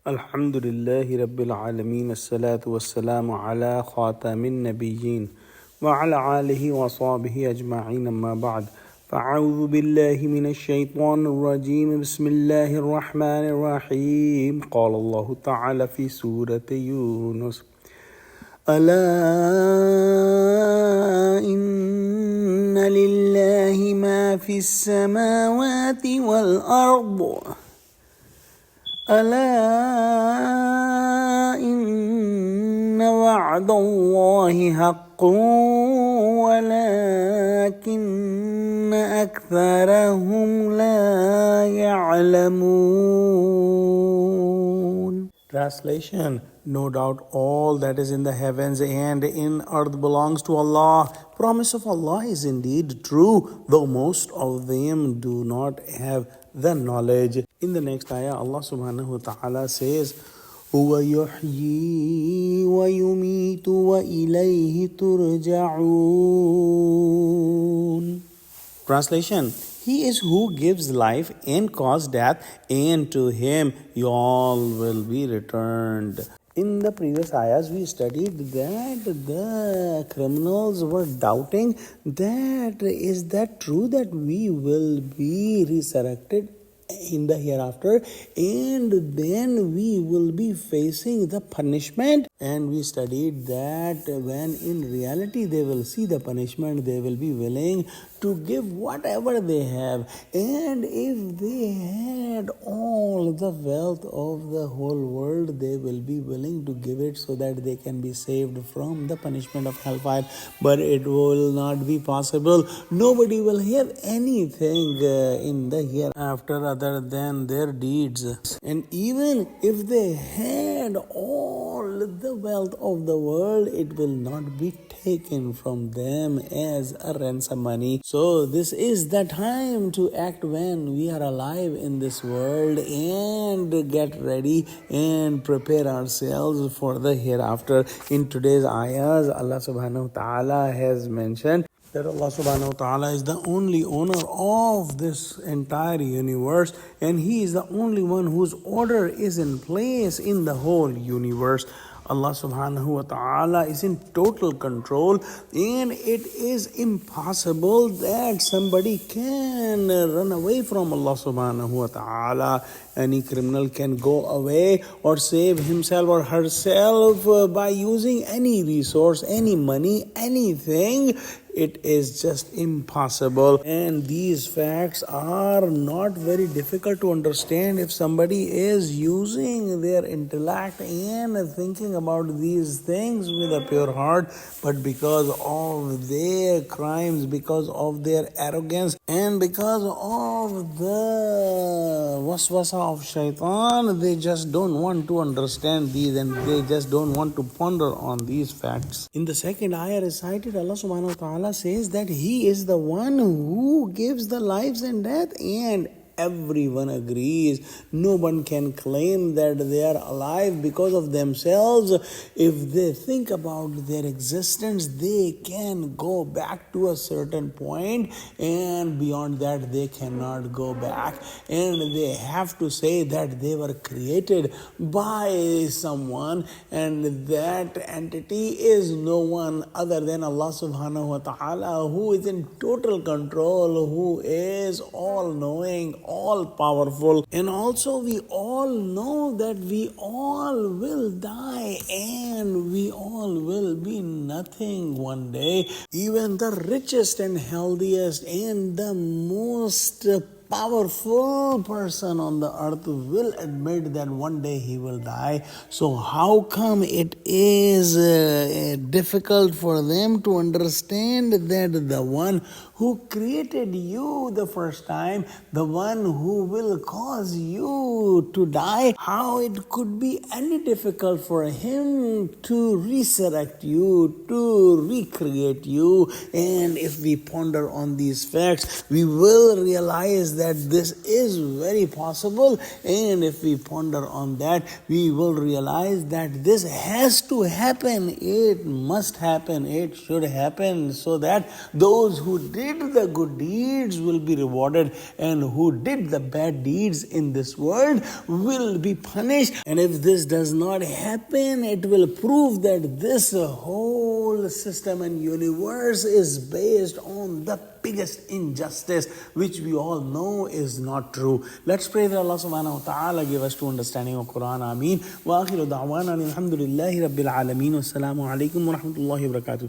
Alhamdulillahi Rabbil Alameen. As-salatu was-salamu ala khatamin nabiyyin wa ala alihi wa sahbihi ajma'in amma ba'd. فأعوذ بالله من الشيطان الرجيم بسم الله الرحمن الرحيم قال الله تعالى في سورة يونس ألا إن لله ما في السماوات والأرض ألا إن وعد الله حق ولكن أكثرهم لا يعلمون. Translation: No doubt all that is in the heavens and in earth belongs to Allah. Promise of Allah is indeed true, though most of them do not have the knowledge. In the next ayah, Allah subhanahu wa ta'ala says, هُوَ يُحْيِي وَيُمِيتُ وَإِلَيْهِ تُرْجَعُونَ. Translation: He is who gives life and causes death, and to Him you all will be returned. In the previous ayahs, we studied that the criminals were doubting that is that true that we will be resurrected in the hereafter and then we will be facing the punishment. And we studied that when in reality they will see the punishment, they will be willing to give whatever they have. And if they had all the wealth of the whole world, they will be willing to give it so that they can be saved from the punishment of hellfire. But it will not be possible. Nobody will have anything in the hereafter other than their deeds. And even if they had all the wealth of the world, it will not be taken from them as a ransom money. So this is the time to act when we are alive in this world and get ready and prepare ourselves for the hereafter. In today's ayahs, Allah subhanahu wa ta'ala has mentioned that Allah subhanahu wa ta'ala is the only owner of this entire universe, and He is the only one whose order is in place in the whole universe. Allah subhanahu wa ta'ala is in total control, and it is impossible that somebody can run away from Allah subhanahu wa ta'ala. Any criminal can go away or save himself or herself by using any resource, any money, anything. It is just impossible. And these facts are not very difficult to understand if somebody is using their intellect and thinking about these things with a pure heart. But because of their crimes, because of their arrogance, and because of the waswasa of shaitan, they just don't want to understand these and they just don't want to ponder on these facts. In the second ayah recited, Allah subhanahu wa ta'ala says that He is the one who gives the lives and death, and everyone agrees. No one can claim that they are alive because of themselves. If they think about their existence, they can go back to a certain point, and beyond that they cannot go back. And they have to say that they were created by someone, and that entity is no one other than Allah subhanahu wa ta'ala, who is in total control, who is all-knowing, all-powerful. And also we all know that we all will die and we all will be nothing one day. Even the richest and healthiest and the most powerful person on the earth will admit that one day he will die. So how come it is difficult for them to understand that the one who created you the first time, the one who will cause you to die, how it could be any difficult for Him to resurrect you, to recreate you? And if we ponder on these facts, we will realize that this is very possible. And if we ponder on that, we will realize that this has to happen. It must happen. It should happen, so that those who did did the good deeds will be rewarded, and who did the bad deeds in this world will be punished. And if this does not happen, it will prove that this whole system and universe is based on the biggest injustice, which we all know is not true. Let's pray that Allah subhanahu wa ta'ala give us true understanding of Quran. Ameen. Wa akhiru da'wana alhamdulillahi rabbil alameen. Wassalamu alaikum wa rahmatullahi wa barakatuh.